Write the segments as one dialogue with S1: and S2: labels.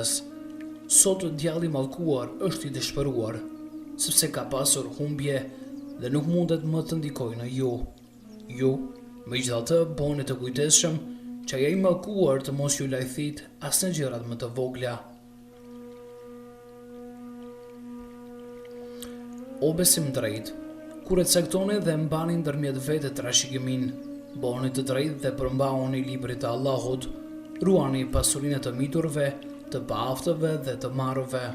S1: Medinës. Sot djalli i mallkuar është i dëshpëruar, sepse ka pasur humbje dhe nuk mundet më të ndikojë në ju. Ju, megjithatë, bëni të kujdesshëm që ai i mallkuar të mos ju lajthit as në gjërat më të vogla. O besim drejt, kur e caktoni dhe mbani ndërmjet vete trashëgimin, bëni të drejtë dhe përmbauni librit të Allahut, ruani pasurinë të miturve, të paaftëve dhe të marrëve.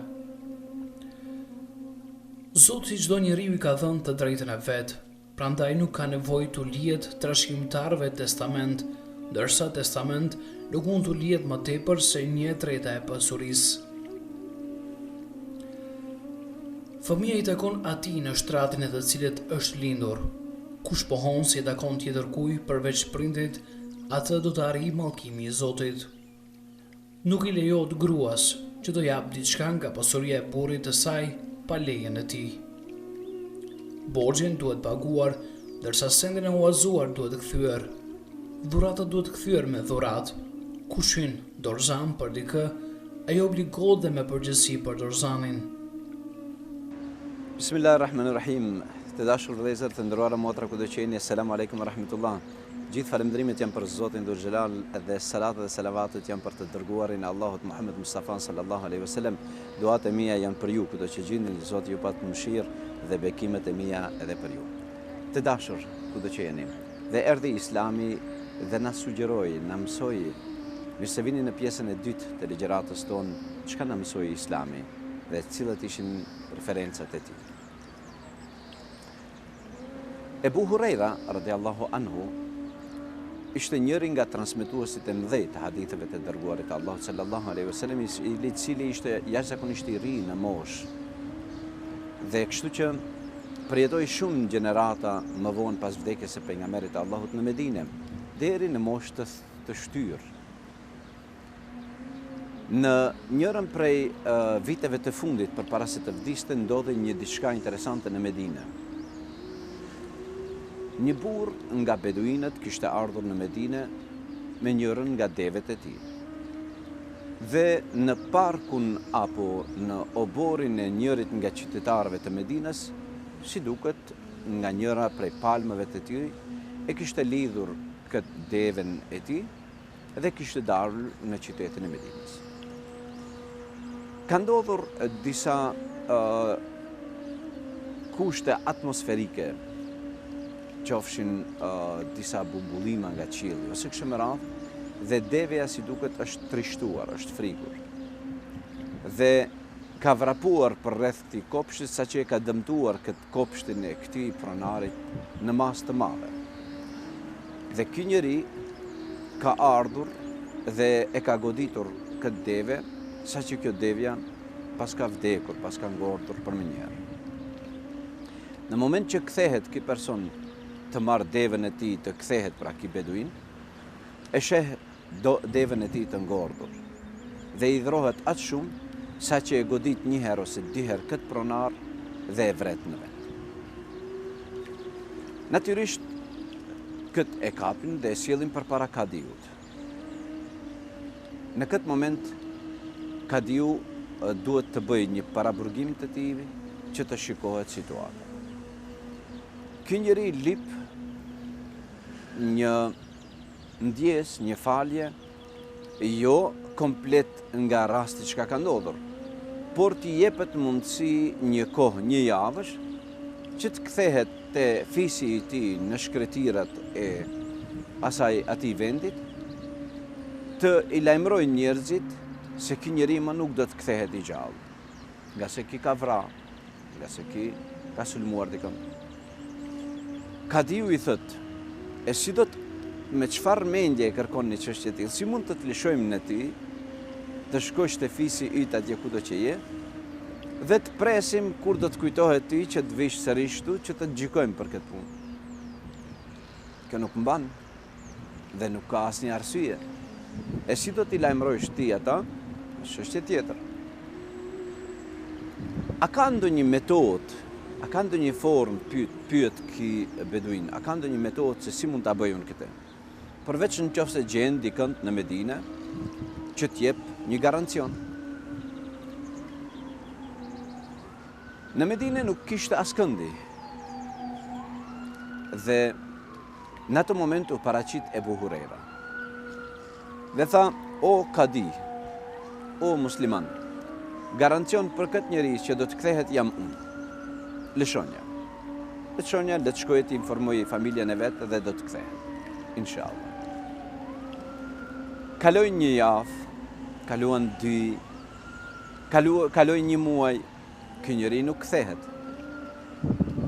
S1: Zoti çdo njeriu i ka dhënë të drejtën e vet, prandaj nuk ka nevojë të lihet trashëgimtarëve testament, ndërsa testament nuk mund të lihet më tepër se 1/3 e pasurisë. Fëmia i takon atij në shtratin e të cilit është lindur. Kush pohon si e takon tjetër kuj përveç prindit, atë do të arrijë mallkimi i Zotit. Nuk i lejohet gruas që do jap diçka nga pasuria e burrit të saj pa lejen e tij. Borxhin duhet paguar, ndërsa sendin e huazuar duhet kthyer. Dhurata duhet kthyer me dhuratë. Kush hyn dorëzan për dikë, ai obligohet dhe me përgjegjësi për dorëzanin.
S2: Bismillahirrahmanirrahim. Të dashur vëllezër, të nderuara motra kudo që jeni, selam aleikum wa rahmetullah. Gjithë falënderimet janë për Zotin Dhul Xhelal dhe salatat dhe salavatet janë për të dërguarin e Allahut Muhammed Mustafa sallallahu alaihi wasallam. Duat e mia janë për ju kudo që gjendeni, Zoti ju pat mëshirë dhe bekimet e mia edhe për ju. Të dashur kudo që jeni. Dhe erdhi Islami dhe na sugjeroi, na mësoi, mirë se vini në pjesën e dytë të ligjëratës tonë, çka na mësoi Islami dhe cilat ishin referencat e tij. Ebu Hurajra radiallahu anhu ishte njëri nga transmetuesit e mëdhej të haditheve të dërguarit të Allahut sallallahu alaihi wasallam, i cili ishte jashtëzakonisht i ri në moshë. Dhe kështu që përjetoi shumë gjenerata më vonë pas vdekjes së pejgamberit të Allahut në Medinë, deri në moshë të shtyrë. Në njërën prej viteve të fundit përpara se të vdiste, ndodhi një diçka interesante në Medinë. Një burr nga beduinët kishte ardhur në Medinë me njërin nga devet e tij. Dhe në parkun apo në oborin e njërit nga qytetarëve të Medinës, si duket nga njëra prej palmeve të tij, e kishte lidhur këtë deven e tij dhe kishte dalur në qytetin e Medinës. Ka ndodhur disa kushte atmosferike, qofshin disa bumbullima nga qielli ose kështu me radhë, dhe devja si duket është trishtuar, është frikur. Dhe ka vrapuar për rreth këtij kopshti, saqë e ka dëmtuar këtë kopshtin e këtij pronarit në masë të madhe. Dhe ky njeri ka ardhur dhe e ka goditur këtë deve, saqë kjo devja pas ka vdekur, pas ka ngordhur për më njëherë. Në moment që kthehet ky person të marrë devën e tij, të kthehet pra ky beduin, e sheh devën e tij të ngordhur dhe i dhrohet atë shumë sa që e godit një herë ose dy herë këtë pronar dhe e vret në vend. Natyrisht këtë e kapin dhe e sjellin përpara kadiut. Në këtë moment kadiu duhet të bëjë një paraburgim të tij që të shikohet situata. Ky njeri lip një ndjes, një falje, jo komplet nga rasti që ka ndodhur, por t'i jepet mundësi një kohë, një javësh, që të kthehet te fisi i tij në shkretirat e atij vendit, të i lajmërojë njerëzit se ky njeri më nuk do të kthehet i gjallë, nga se ki ka vrarë, nga se ki ka sulmuar dikën. Kadiu i thët, e si do të, me çfarë mendje e kërkon një çështje tillë, si mund të të lëshojmë në ti, të shkosh te fisi yt atje kudo që je, dhe të presim kur do të kujtohet ti që të vish sërish këtu që të gjykojmë për këtë punë. Kjo nuk mban dhe nuk ka asnjë arsye. E si do t'i lajmërojsh ti ata, është çështje tjetër. A ka ndonjë metodë, a ka ndonjë formë, pyet ky beduin, a ka ndonjë metodë se si mund ta bëjun këtë? Përveç nëse gjen dikën në Medinë që t'jep një garancion. Në Medinë nuk kishte askëndi. Dhe në atë moment u paraqit Ebu Hurera. Dhe tha, o kadi, o musliman, garancion për këtë njerëz që do të kthehet jam unë. Lëshonja. Lëshonja, le të shkojë të informoj familjen e vet dhe do të kthehet. Inshallah. Kaloi një javë, kaluan 2, kaloi një muaj, ky njeri nuk kthehet.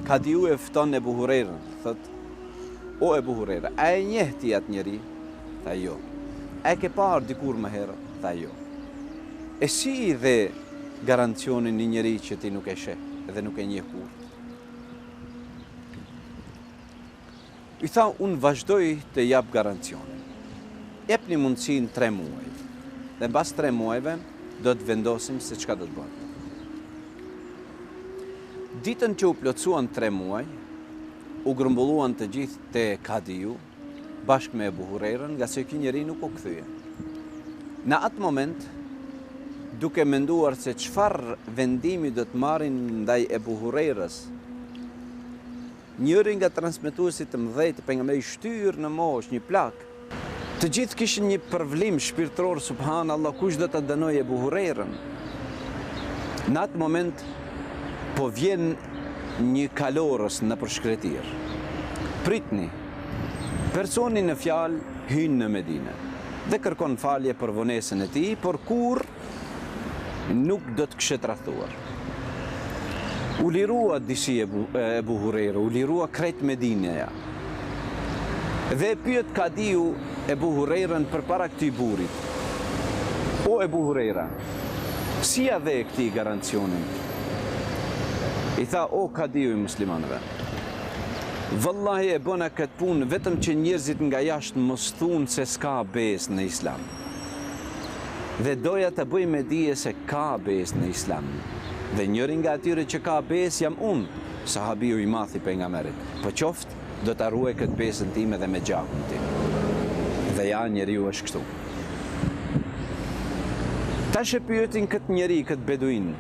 S2: Kadiu e fton Ebu Hurerën, thot, o Ebu Hurera, a e njeh ti atë njeri? Tha jo. A e ke parë dikur më herë? Tha jo. E si i dhe garancionin një njeri që ti nuk e sheh dhe nuk e njeh kur? I tha, unë vazhdoj të jap garancionin. Jep një mundësin 3 muaj. Dhe mbas 3 muajve, do të vendosim se çka do të bëjmë. Ditën që u plotësuan 3 muaj, u grumbulluan të gjithë te Kadiu, bashkë me Ebu Hurerën, nga se ky njeri nuk u kthye. Në atë moment, duke menduar se çfarë vendimi do të marrin ndaj Ebu Hurerës, njëri nga transmetuesit të mëdhej të pejgamberit shtyr në moshë një plak, të gjithë kishin një përvlim shpirtëror, subhanallahu, kush do ta dënoj Ebu Hurerën. Në atë moment po vjen një kalorës në përshkretir. Pritni. Personi në fjalë hyn në Medinë dhe kërkon falje për vonesën e tij, por kur nuk do të kishte tradhuar. U lirua disi Ebu Hurera, u lirua krejt Medineja. Dhe pyet Kadiu Ebu Hurerën përpara këtij burrit. O Ebu Hurera, si ja dhe këtij garancionin? I tha, o Kadiu i muslimanëve, vallahi e bëna këtë punë vetëm që njerëzit nga jashtë mos thunë se s'ka besë në Islam. Dhe doja të bëj me dije se ka besë në Islam. Dhe njëri nga atyre që ka besë jam unë, sahabiu i madh i pejgamberit. Po qoftë, do ta ruaj këtë besën time dhe me gjakun tim. Dhe ja, njeriu është kështu. Tash e pyetin këtë njeri, këtë beduin,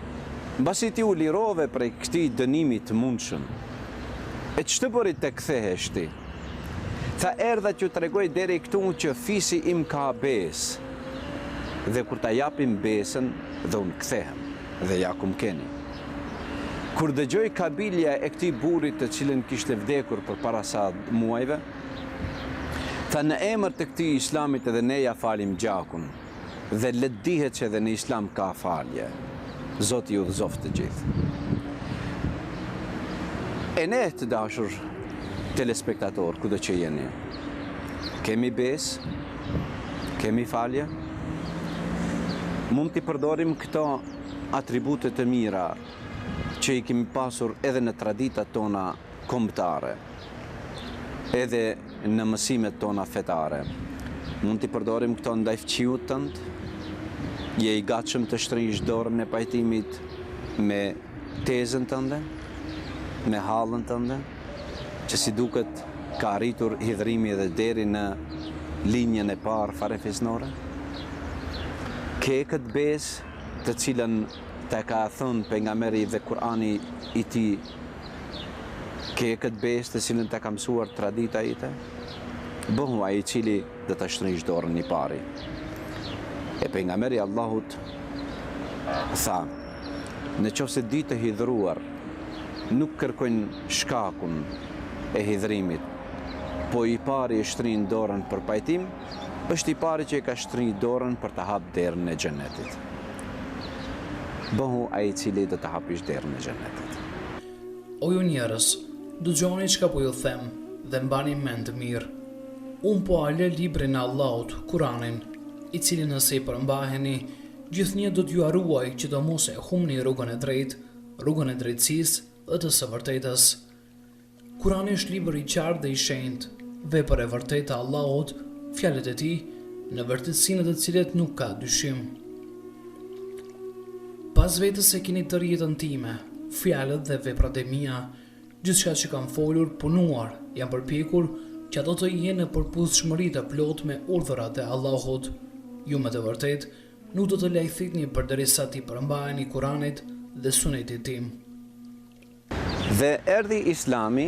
S2: mbasi ti u lirove prej këtij dënimi të mundshëm, e ç'të bëri të kthehesh ti? Tha, erdha që t'rregoj deri këtu që fisi im ka besë. Dhe kur ta japim besën, dhe unë kthehem, dhe ja kum keni. Kur dëgjoj kabilja e këtij burrit të cilën kishte vdekur përpara sa muajve, tha, në emër të këtij Islamit edhe ne ja falim gjakun, dhe le të dihet që edhe në Islam ka falje. Zoti ju udhëzoft të gjithë. E ne të dashur telespektator, kudo që jeni, kemi besë, kemi falje, mund t'i përdorim këto atribute të mira që i kemi pasur edhe në traditat tona kombëtare, edhe në mësimet tona fetare. Mund t'i përdorim këto ndaj fëmijët tënd, je i gatshëm të shtrëngish dorën e pajtimit me tezën tënde, me hallën tënde, që si duket ka arritur hidhrimi edhe deri në linjën e parë farefisnore. Ke këtë besë të cilën të ka thënë pejgamberi dhe Kurani i tij, ke këtë besë të cilën të ka mësuar tradita ite? Bëhu ai i cili do ta shtrëngish dorën i pari. E pejgamberi Allahut tha, në qoftë se di të hidhruar, nuk kërkojnë shkakun e hidhrimit, po i pari e shtrin dorën për pajtim, është i pari që i ka shtrin dorën për të hapë derën e xhenetit. Bëhu ai i cili do të hapish derën e xhenetit.
S1: O ju njerëz, dëgjoni çka po ju them dhe mbani mend të mirë. Unë po ale librin e Allahut, Kuranin, i cili nëse i përmbaheni, gjithnjë do t'ju ruaj që do mos e humni rrugën e drejtë, rrugën e drejtësisë dhe të së vërtetës. Kurani është libër i qartë dhe i shenjtë, vepër e vërtetë e Allahut, fjalët e tij, në vërtetësinë të cilet nuk ka dyshim. Pas vetës se keni tërë jetën time, fjalët dhe veprat e mia, gjithçka që kam folur, punuar, jam përpjekur që ato të jenë në përputhshmëri të plotë me urdhërat e Allahut. Ju me të vërtet nuk do të lajthitni përderisa ti përmbaheni Kuranit dhe Sunetit tim.
S2: Dhe erdhi Islami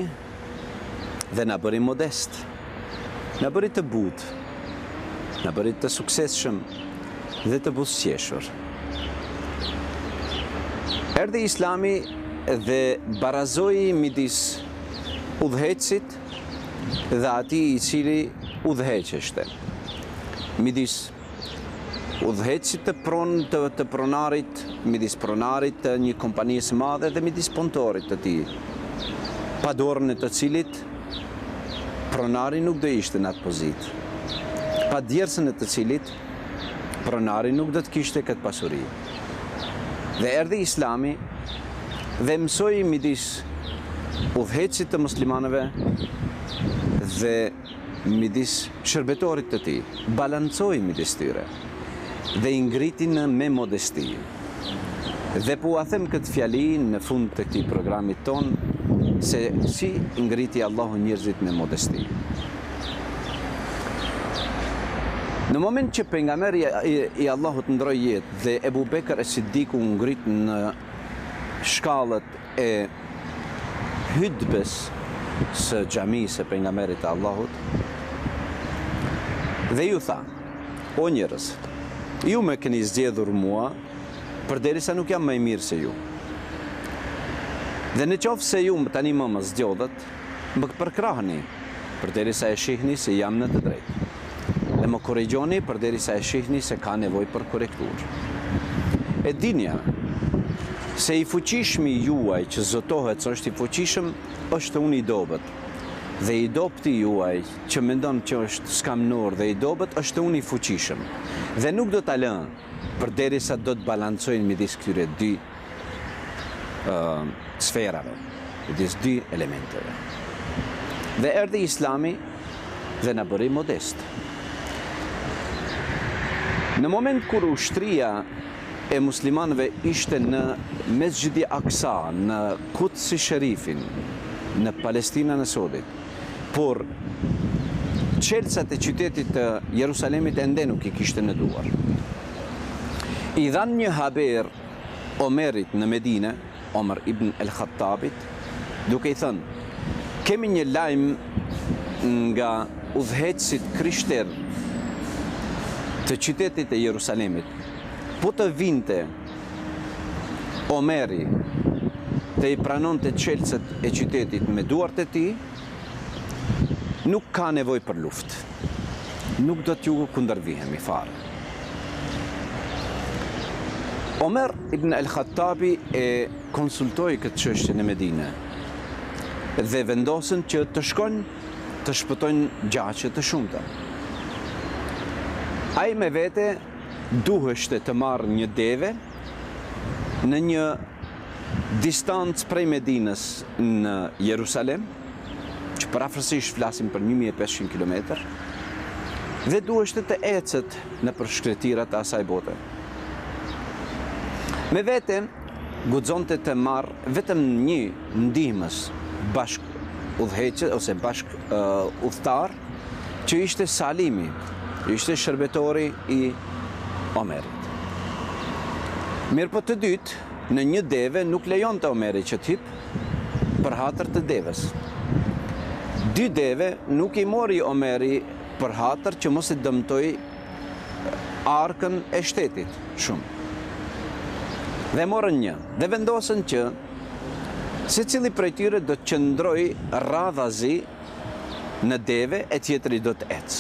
S2: dhe na bëri modest, na bëri të butë, na bëri të suksesshëm dhe të buzëqeshur. Erdhi Islami dhe barazoi midis udhëheqësit dhe atij i cili udhëheqeshte. Midis udhëheqësit të pronarit, midis pronarit të një kompanie së madhe dhe midis punëtorit të tij, pa dorën e të cilit pronari nuk do ishte në atë pozitë, pa djersën e të cilit pronari nuk do të kishte këtë pasuri. Dhe erdhi Islami dhe mësoi midis udhëheqësit të muslimanëve dhe midis shërbetorit të tij, balancoi midis tyre dhe i ngriti me modesti. Dhe po a them këtë fjali në fund të këtij programit ton, se si ngriti Allahu njerëzit me modesti. Në moment që pejgamberi i Allahut ndroi jetë dhe Ebu Bekër e Siddiku ngrit në shkallët e hutbes së xhamisë së pejgamberit të Allahut, dhe ju tha: o njerëz, ju më keni zgjedhur mua përderisa nuk jam më i mirë se ju. Dhe në qoftë se ju tani më zgjodhët, më përkrahni përderisa e shihni se jam në të drejtë. Dhe më korrigjoni përderisa e shihni se ka nevojë për korrekturë. E dinja se i fuqishmi juaj që zotohet se është i fuqishëm, është unë i dobët. Dhe i dobëti juaj që mendon që është skamnor dhe i dobët, është unë i fuqishëm. Dhe nuk do ta lënë përderisa do të balancojnë midis këtyre dy sferave, midis dy elementeve. Dhe erdhi Islami dhe na bëri modest. Në moment kur ushtria e muslimanëve ishte në Mesxhidi Aksa, në Quds Sherifin, në Palestinën e Sodit, por çelësat e qytetit të Jerusalemit ende nuk i kishte në duar. I dhanë një haber Omerit në Medinë, Omer ibn el-Khattabit, duke i thënë: kemi një lajm nga udhëheqësit krishter të qytetit e Jerusalemit. Po të vinte Omeri të i pranonte çelësat e qytetit me duart e tij, nuk ka nevojë për luftë. Nuk do t'ju kundërvihemi fare. Omer ibn el-Khattabi e konsultoi këtë çështje në Medinë dhe vendosën që të shkojnë të shpëtojnë gjaqe të shumta. Ai me vete duheshte të marrë një deve në një distancë prej Medinës në Jerusalem, që parafrasisht flasim për 1500 km, dhe duheshte të ecet në përshkretirat e asaj bote. Me vete guxonte të marrë vetëm një ndihmës bashk udhëheqës ose bashk udhëtar, që ishte Salimi, ishte shërbetori i Omerit. Mirë po të dytë, në një deve nuk lejonte Omeri që t'hip për hatër të deves. Dy deve nuk i mori Omeri për hatër që mos e dëmtoi arkën e shtetit shumë. Dhe morën një, dhe vendosën që secili prej tyre do të qëndroj radhazi në deve e tjetri do të ecë.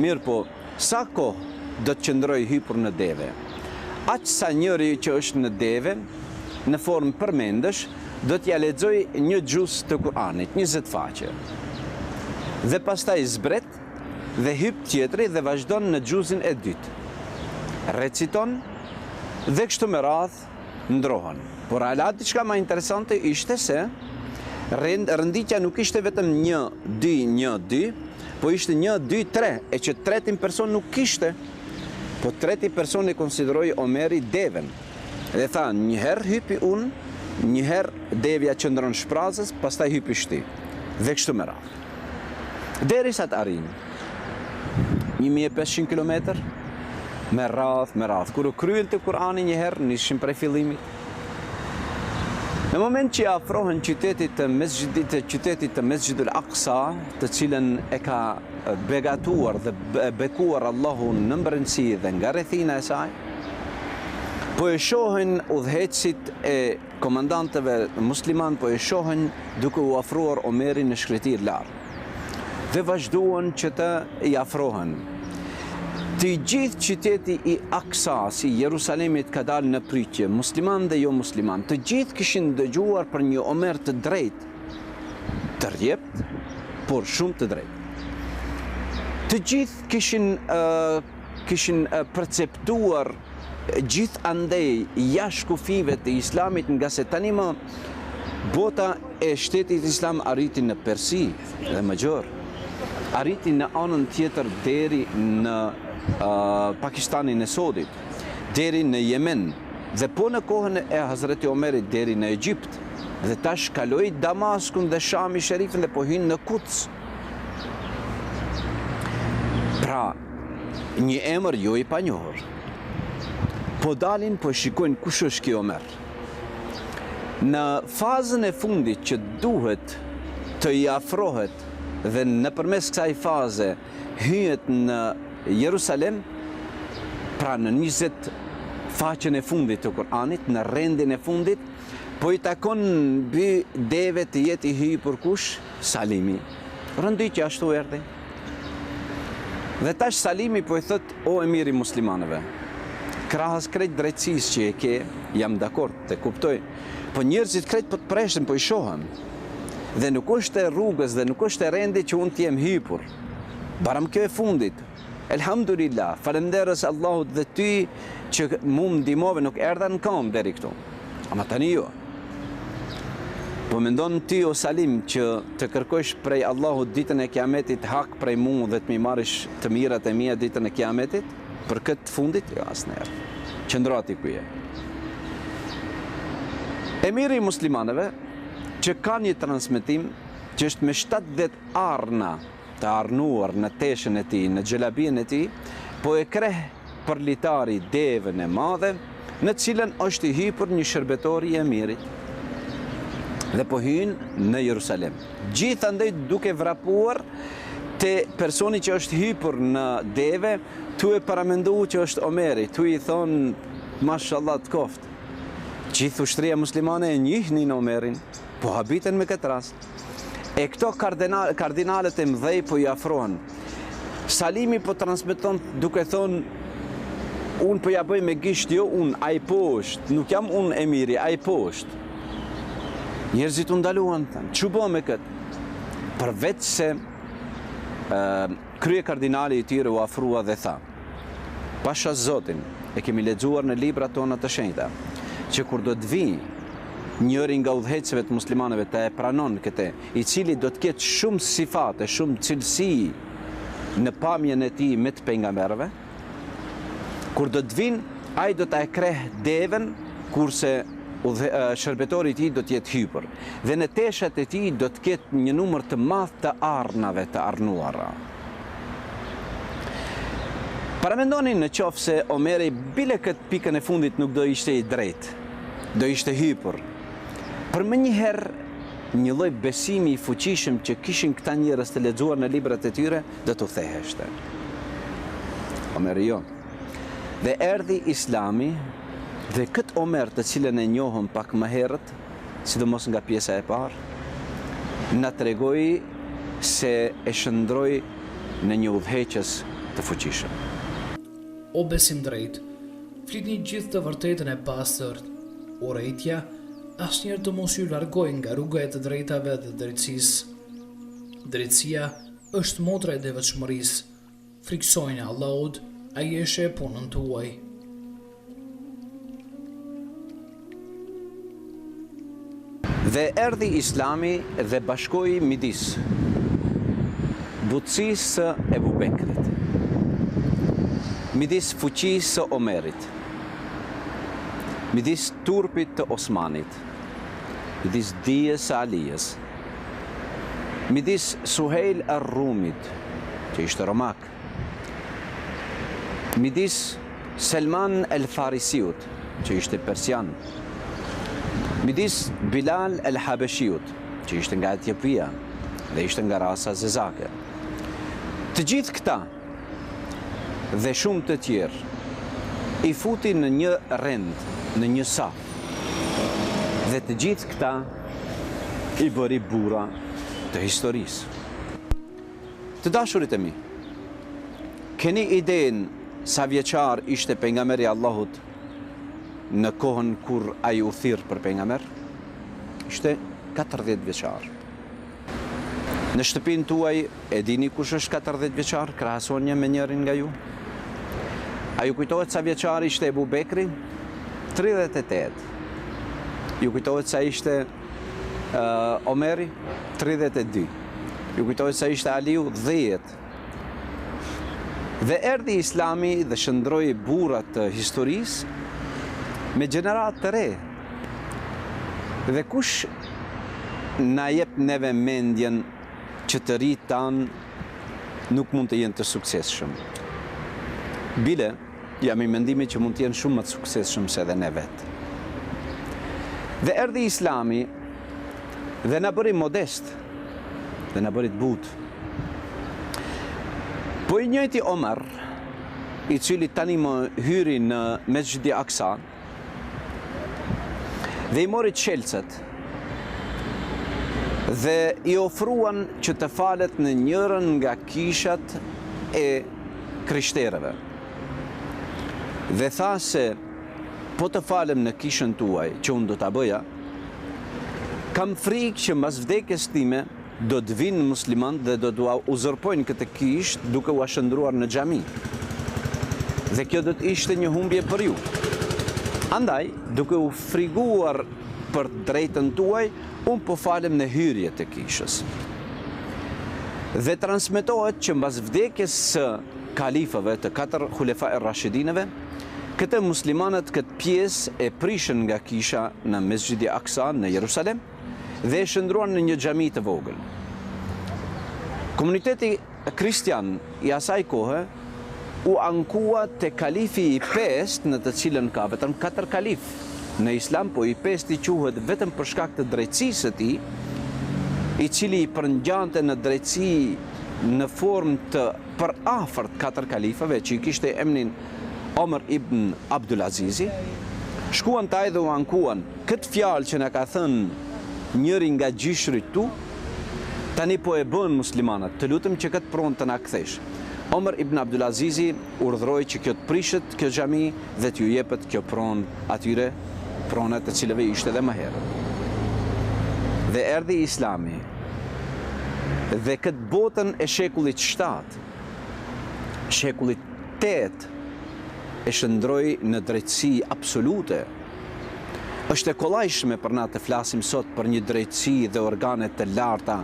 S2: Mirë po, sa kohë do të qëndroj hypur në deve? Aq sa njëri që është në deve, në formë përmendesh, do t'ja lexoj një xhuz të Kuranit, 20 faqe. Dhe pastaj zbret dhe hyp tjetri dhe vazhdon në xhuzin e dytë. Reciton dhe kështu me radhë ndrohen. Por ala diçka më interesante ishte se rënditja nuk ishte vetëm 1, 2, 1, 2, po ishte 1, 2, 3, e që tretin person nuk kishte, po treti person e konsideroi Omeri deven. Dhe tha, njëherë hypi unë, njëherë devja qëndron shprazës, pastaj hypi shti. Dhe kështu me radhë. Derisa të arrijnë 1500 km, me radhë. Kur u kryen të Kurani njëherë, nishin prej fillimit. Në moment që afrohen qytetit të Mesjidul Aqsa, të cilën e ka begatuar dhe bekuar Allahu në mbrenësi dhe nga rrethina e saj, po e shohin udhëheqësit e komandantëve musliman, po e shohin duke u afruar Omeri në shkretir larë. Dhe vazhduan që të i afrohen. Të gjithë qyteti i Aqsa, si Jerusalemit, ka dalë në pritje, musliman dhe jo musliman. Të gjithë kishin dëgjuar për një Omer të drejtë, të rjept, por shumë të drejtë. Të gjithë kishin perceptuar gjithë andej jashtë kufive të islamit, nga se tani më bota e shtetit islam arriti në Persi dhe më gjërë. Arriti në anën tjetër deri në Pakistanin e Sodit, deri në Yemen, dhe po në kohën e Hazreti Omerit deri në Egjipt, dhe tash kaloi Damaskun dhe Shami Sherifin dhe po hynë në Quds. Pra, një emër jo i panjohur. Po dalin, po shikojnë kush është ky Omer. Në fazën e fundit që duhet të i afrohet dhe nëpërmes kësaj faze hyhet në Jerusalem, pra në 20 faqen e fundit të Kur'anit, në rendin e fundit, po i takon mbi deve të jetë i hyrë kush? Salimi. Rëndi që ashtu erdhi. Dhe tash Salimi po i thot, o emiri muslimanëve, krahas krejt drejtësisë që e ke, jam dakord, të kuptoj, po njerëzit krejt po të preshen, po i shohem. Dhe nuk është e rrugës dhe nuk është e rendi që unë t'jem hypur. Baram kjo e fundit. Elhamdulillah, falenderës Allahut dhe ty që mu më ndihmove, nuk erdha në kam deri këtu. Ama tani jo. Po mendon ti o Salim që të kërkosh prej Allahut ditën e Kiametit hak prej mu dhe të mi marrish të mirat e mia ditën e Kiametit? Për këtë fundit? Jo, asnjëherë. Qëndroti ku je. Emiri i muslimanëve që ka një transmetim që është me 70 arna të arnuar në teshën e tij, në xhelabien e tij, po e kreh për litari devën e madhe, në cilën është i hyrë një shërbetor i emirit. Dhe po hynë në Jerusalem. Gjithandej duke vrapuar te personi që është hyrë në deve, tu e paramendu që është Omeri, tu i thon mashallah të koft. Gjithë ushtria muslimane e njihnin Omerin, po habiten me këtë rast. E këto kardinalet e mdhej po i afrohen. Salimi po transmeton duke thonë, unë po ja bëj me gisht, jo unë, a i poshtë, nuk jam unë emiri, a i poshtë. Njerëzit u ndaluan, që bo me këtë? Përveç se krye kardinali i tyre u afrua dhe tha, pasha Zotin, e kemi lexuar në libra tona të shenjta, që kur do të vi njëri nga udhëheqësve të muslimanëve të e pranon këtë, i cili do të ketë shumë sifate, shumë cilësi në pamjen e tij me të pejgamberëve, kur do të vinë, ai do ta e kreh devën, kurse shërbetori i tij do të jetë hypër. Dhe në teshat e tij do të ketë një numër të madh të arnave të arnuara. Paramendoni në qoftë se Omeri bile këtë pikën e fundit nuk do ishte i drejtë, do ishte hypër. Për më njëherë, një lloj besimi i fuqishëm që kishin këta njerëz të lexuar në librat e tyre, do të ktheheshte. Omeri jo. Dhe erdhi Islami, dhe këtë Omer të cilën e njohëm pak më herët, sidomos nga pjesa e parë, na tregoi se e shndroi në një udhëheqës të fuqishëm.
S1: O besim drejt, flitni gjithë të vërtetën e pastërt, urrejtja, asnjëherë të mos ju largojnë nga rruga e të drejtave dhe drejtësisë. Drejtësia është motra e devotshmërisë. Friksojnë Allahut, ai e sheh punën tuaj.
S2: Dhe erdhi Islami dhe bashkoi midis butësisë së Ebu Bekrit, midis fuqisë së Omerit, midis turpit të Osmanit, midis dijes së Alijes, midis Suhejl ar-Rumit, që ishte romak, midis Selman el-Farisiut, që ishte persian, midis Bilal el-Habeshiut, që ishte nga Etiopia dhe ishte nga rasa zezake. Të gjithë këta dhe shumë të tjerë i futi në një rend, në një saf, dhe të gjithë këta i bëri bura të historisë. Të dashurit e mi, keni idenë sa vjeçar ishte pejgamberi Allahut në kohën kur ai u thirr për pejgamber? Ishte 40 vjeçar. Në shtëpinë tuaj e dini kush është 40 vjeçar? Krahasoni me njërin nga ju. A ju kujtohet sa vjeçar ishte Ebu Bekri? 38. Ju kujtohet sa ishte Omeri? 32. Ju kujtohet sa ishte Aliu? 10. Dhe erdhi Islami dhe shndroi burrat të historisë me gjenerat të re. Dhe kush na jep neve mendjen që të rit tanë nuk mund të jenë të suksesshëm. Bile, jam i mendimit që mund të jenë shumë më të suksesshëm se dhe ne vetë. Dhe erdhi Islami dhe na bëri modest, dhe na bëri të butë. Po i njëjti Omar, i cili tani më hyri në Mesjidi Aksa, dhe i mori çelcet dhe i ofruan që të falet në njërën nga kishat e krishterëve. Dhe tha se po të falem në kishën tuaj që unë do ta bëja, kam frikë që mbas vdekjes time do të vinë muslimanët dhe do t'ua uzurpojnë këtë kishë duke u shndruar në xhami. Dhe kjo do të ishte një humbje për ju. Andaj, duke u friguar për drejtën tuaj, unë po falem në hyrje të kishës. Dhe transmetohet që mbas vdekjes së kalifëve të 4 Khulafa e-Rashidinëve, këtë muslimanët këtë pjesë e prishën nga kisha në Mesjidi Aksa në Jerusalem dhe e shndruan në një xhami të vogël. Komuniteti kristian i asaj kohe u ankua te kalifi i 5, në të cilën ka vetëm 4 kalif në Islam, po i 5 quhet vetëm për shkak të drejtësisë së tij, i cili i përngjante në drejtësi në formë të përafërt 4 kalifëve që i kishte emrin Omar ibn Abdulazizi. Shkuan taj dhe u ankuan këtë fjalë që na ka thënë njëri nga gjishrit tu, tani po e bën muslimanët, të lutem që këtë pronë të na kthesh. Omar ibn Abdulazizi urdhëroi që kjo të prishet kjo xhami dhe t'ju jepet kjo pronë atyre, pronat të cilëve ishte edhe më herët. Dhe erdhi Islami dhe këtë botën e shekullit 7, shekullit 8 e shndroi në drejtësi absolute. Është e kollajshme për na të flasim sot për një drejtësi dhe organe të larta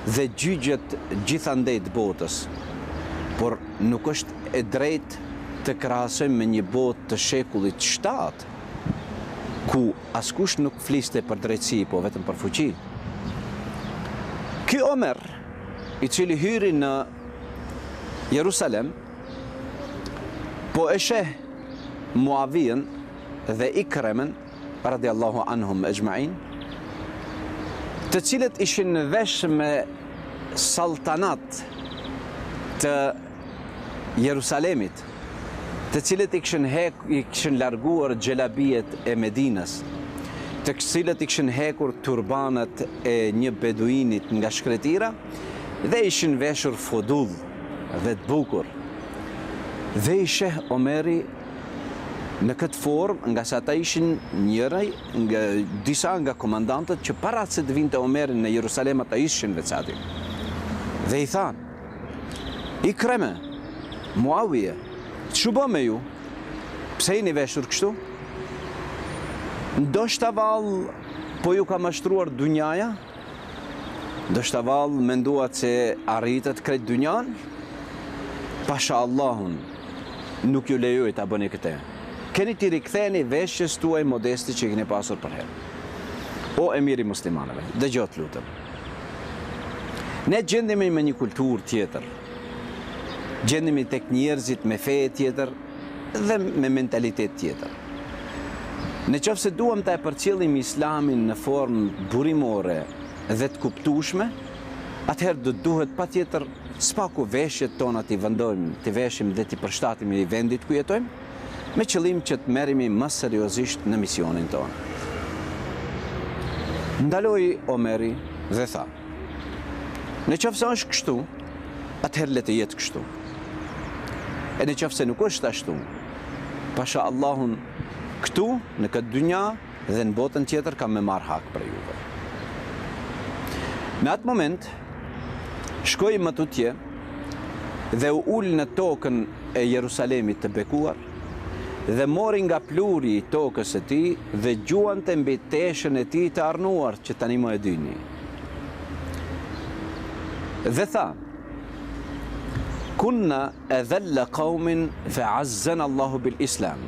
S2: dhe gjyqjet gjithandej të botës, por nuk është e drejtë të krahasojmë me një botë të shekullit 7, ku askush nuk fliste për drejtësi, po vetëm për fuqi. Ky Omer, i cili hyri në Jerusalem, po e sheh Muavijen dhe Ikremen radiallahu anhum ejma'in, të cilët ishin në vesh me saltanat të Jerusalemit, të cilët i kishin larguar xhelabijet e Medinës, të cilët i kishin hekur turbanat e një beduinit nga shkretira dhe ishin veshur fodull dhe të bukur. Dhe i sheh Omeri në këtë formë, nga sa ata ishin njërej nga disa nga komandantët që para se të vinte Omeri në Jerusalem ata ishin veçati. Dhe i than: Ikreme, Muavije, ç'u bë me ju? Pse jeni veshur kështu? Ndoshta vallë po ju ka mashtruar dunjaja? Ndoshta vallë menduat se arritet krejt dunjan? Pasha Allahun, nuk ju lejoj ta bëni këtë. Keni t'i riktheni veshjes tuaj modesti që i keni pasur për herë. O emiri muslimanëve, dëgjoj të lutem. Ne gjendemi me një kulturë tjetër. Gjendemi tek njerëzit me fe tjetër dhe me mentalitet tjetër. Në qoftë se duam të përcjellim Islamin në formë burimore dhe të kuptueshme, atëherë duhet patjetër spaku veshjet tona t'i vendojmë, t'i veshim dhe t'i përshtatim i vendit ku jetojmë, me qëllim që të merremi më seriozisht në misionin tonë. Ndaloi Omeri dhe tha: në qoftë se është kështu, atëherë le të jetë kështu. E në qoftë se nuk është ashtu, pasha Allahun, këtu në këtë dynja dhe në botën tjetër kam me marrë hak për juve. Në atë moment, shkoi më tutje dhe u ul në tokën e Jerusalemit të bekuar dhe mori nga pluri i tokës e tij dhe gjuante mbi teshën e tij të arnuar që tani më e dyni. Dhe tha: kunna adhalla qaumin fa'azzana Allahu bil Islam.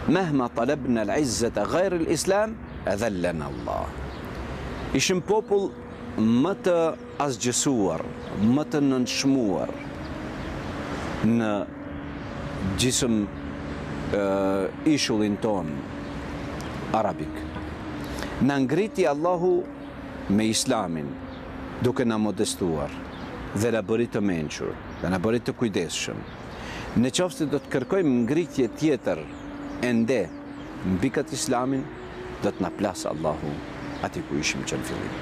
S2: Mehma talabna al-izzata ghayr al-Islam, adhallana Allah. Ishim popull më të asgjësuar, më të nënshmuar në gjysmë ishullin ton arabik. Na ngriti Allahu me Islamin, duke na modestuar dhe na bëri të mençur, dhe na bëri të kujdesshëm. Në qoftë se do të kërkojmë ngritje tjetër ende mbi këtë Islamin, do të na plasë Allahu aty ku ishim që në fillim.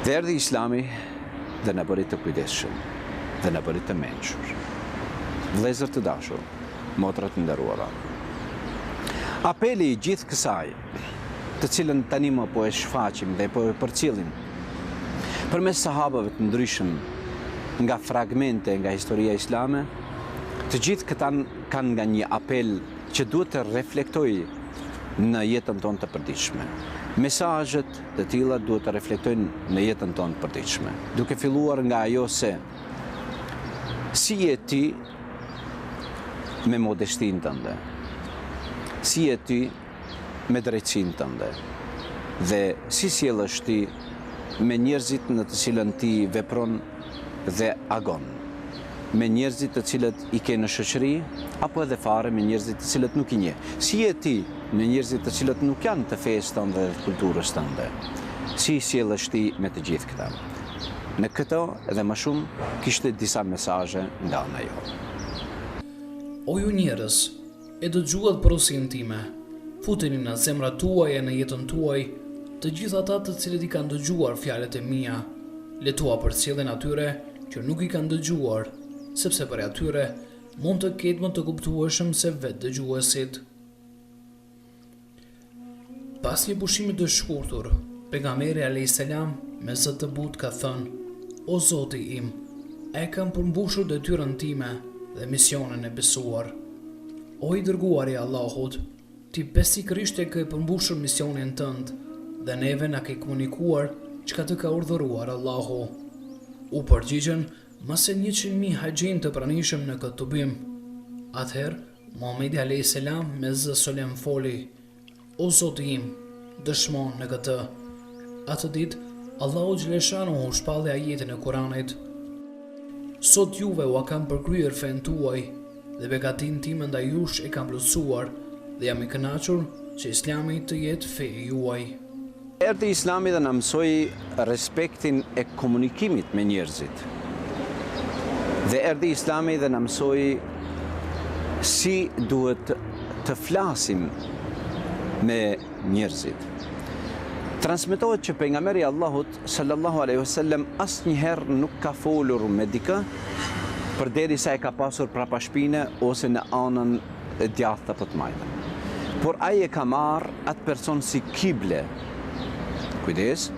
S2: Dhe erdhi Islami dhe na bëri të kujdesshëm dhe na bëri të mençur. Vëllezër të dashur, motra të nderuara, apeli i gjithë kësaj, të cilën tani më po e shfaqim dhe po e përcjellim përmes sahabëve të ndryshëm nga fragmente nga historia islame, të gjithë këta kanë nga një apel që duhet të reflektojë në jetën tonë të përditshme. Mesazhet të tilla duhet të reflektojnë në jetën tonë të përditshme, duke filluar nga ajo se si je ti me modestinë tënde, si je ti me drejtsinë tënde, dhe si sjellësh ti me njerëzit në të cilën ti vepron dhe agon, me njerëzit të cilët i ke në shoqëri, apo edhe fare me njerëzit të cilët nuk i njeh. Si je ti me njerëzit të cilët nuk janë të fesë tënde dhe të kulturës tënde? Si sjellësh ti me të gjithë këta? Në këto edhe më shumë kishte disa mesazhe nga ana jote.
S1: O ju njerëz, e dëgjuat porosin time, futeni në zemrat tuaja në jetën tuaj, të gjithë ata të cilët i kanë dëgjuar fjalët e mia, le tua përcjellen atyre që nuk i kanë dëgjuar, sepse për atyre mund të ketë më të kuptueshëm se vetë dëgjuesit. Pas një pushimi të shkurtur, pejgamberi a.s. me zë të butë ka thënë: o Zoti im, e kam përmbushur detyrën time dhe misionin e besuar. O i dërguari i Allahut, ti besikërisht e ke përmbushur misionin tënd dhe neve na ke komunikuar çka të ka urdhëruar Allahu. U përgjigjen mase 100.000 haxhin të pranishëm në këtë tubim. Atëherë, Muhamedi a.s. me zë solen foli: o Zoti im, dëshmon në këtë. Atë ditë, Allahu Xheleshanu u shpalli ajetin e Kuranit: sot juve u kam përkryer fen tuaj dhe begatin time ndaj jush e kam plotësuar dhe jam i kënaqur që Islami të jetë feja juaj.
S2: Erdhi Islami dhe na mësoi respektin e komunikimit me njerëzit. Dhe erdhi Islami dhe na mësoi si duhet të flasim me njerëzit. Transmetohet që pejgamberi i Allahut sallallahu alaihi wasallam asnjëherë nuk ka folur me dikë përderisa e ka pasur prapa shpine ose në anën e djathtë apo të majtë. Por ai e ka marrë atë person si kible. Kujdes,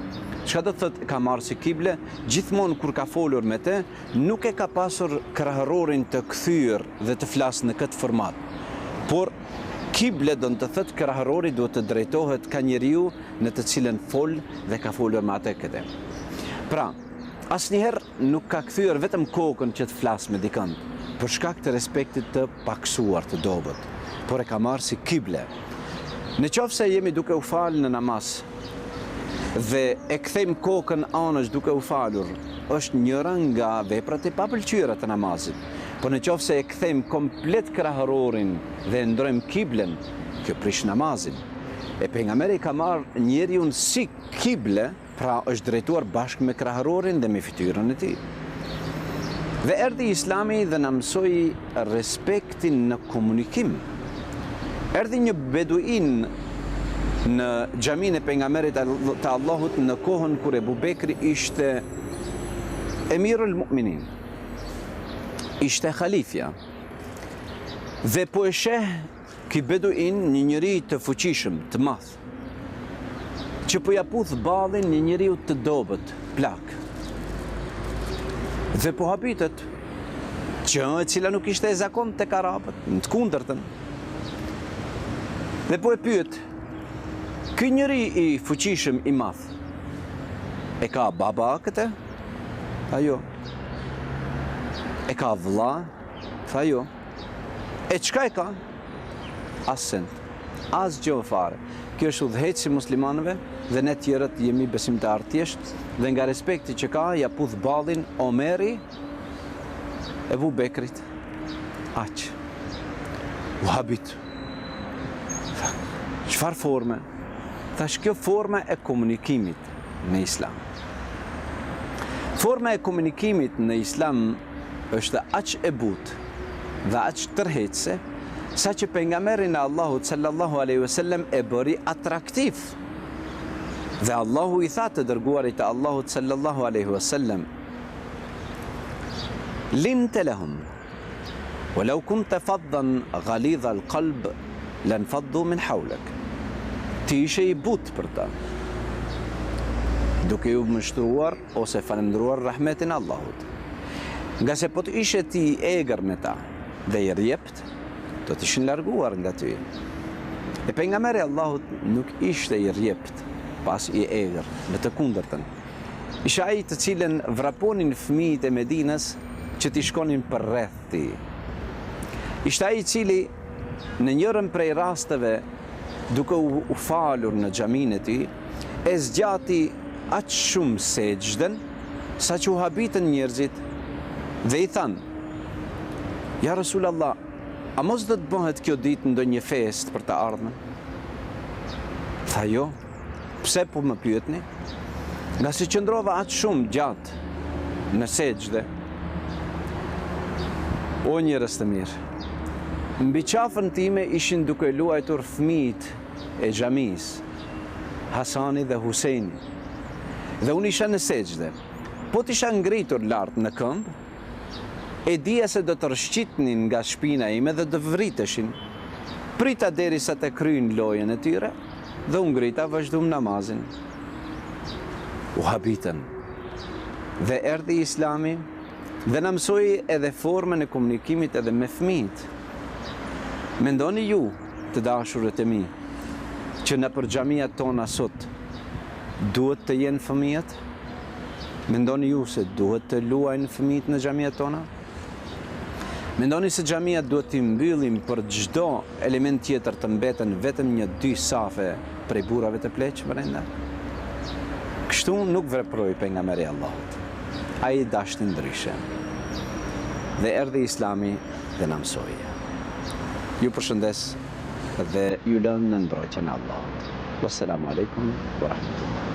S2: çka do të thotë ka marrë si kible? Gjithmonë kur ka folur me te, nuk e ka pasur krahërorin të kthyer dhe të flasë në këtë format. Por kible do të thotë krahërori duhet të drejtohet ka njeriu në të cilën fol dhe ka folur me atë këtë. Pra, asnjëherë nuk ka kthyer vetëm kokën që të flasë me dikën, për shkak të respektit të paksuar të dobët, por e ka marrë si kible. Në qoftë se jemi duke u falë në namaz dhe e kthejmë kokën anësh duke u falur, është njëra nga veprat e papëlqyera të namazit. Po në qoftë se e kthejmë komplet krahërorin dhe ndrojmë kiblen, kjo prish namazin. E pejgamberi ka marrë njeriu si kible, pra është drejtuar bashkë me krahërorin dhe me fytyrën e tij. Dhe erdhi Islami dhe na mësoi respektin në komunikim. Erdhi një beduin në xhamin e pejgamberit të Allahut në kohën kur Ebu Bekri ishte Emirul Mu'minin, ishte khalifja. Dhe po e sheh ky beduin një njeri të fuqishëm, të madh, që po ja puth ballin një njeriu të dobët, plak. Dhe po habitet, që e cila nuk ishte e zakon tek arabët, në të kundërtën. Dhe po e pyet, ky njeri i fuqishëm i madh, e ka baba këtë? Tha jo. E ka vëlla? Tha jo. E çka e ka? Asend. Asgjë fare. Kjo është udhëheci i muslimanëve dhe ne tjerët jemi besimtarë thjesht dhe nga respekti që ka ja puth ballin Omeri Ebu Bekrit. Aq. Wahabit. Çfarë forme? Thash kjo forma e komunikimit në Islam. Forma e komunikimit në Islam është aq e butë dhe aq tërheqëse sa që pejgamberin e Allahut sallallahu alaihi wasallam e bëri atraktiv. Dhe Allahu i tha të dërguarit të Allahut sallallahu alaihi wasallam: "Linte lahum, walau kunta faddan ghalidha al-qalb lanfaddu min hawlak." Ti ishe i butë për ta, duke ju mështruar ose falendruar rahmetin Allahut. Nga se po të ishe ti i egër me ta dhe i rjept, do të ishin larguar nga ty. E pejgamberi Allahut nuk ishte i rjept pas i egër, në të kundërtën. Isha ai të cilën vraponin fëmijët e Medinës që t'i shkonin për rreth ti. Ishte ai i cili në njërën prej rasteve, duke u falur në xhamin e tij, e zgjati aq shumë sejdën sa që u habitën njerëzit dhe i thanë: "Ja Rasulallah, a mos do të bëhet kjo ditë ndonjë fest për të ardhmen?" Tha jo. Pse po më pyetni? Nga se qëndrova aq shumë gjatë në sejdë. O njerëz të mirë, mbi qafën time ishin duke luajtur fëmijët e xhamisë, Hasani dhe Huseini. Dhe unë isha në sejdë. Po t'isha ngritur lart në këmbë, e dija se do të rshqitnin nga shpina ime dhe do vriteshin. Prita derisa të kryjnë lojën e tyre dhe unë ngrita vazhdum namazin. U habitën. Dhe erdhi Islami dhe na mësoi edhe formën e komunikimit edhe me fëmijët. Mendoni ju, të dashurët e mi, që në për xhamiat tona sot duhet të jenë fëmijët? Mendoni ju se duhet të luajnë fëmijët në xhamiat tona? Mendoni se xhamiat duhet t'i mbyllim për çdo element tjetër të mbeten vetëm 1-2 safe prej burrave të pleq brenda? Kështu nuk veproi pejgamberi Allahut. Ai dashni ndryshe. Dhe erdhi Islami dhe na mësoi. Ju përshëndes dhe ju lëm në mbrojtjen e Allahut. Wassalamu alaikum wa rahmatullah.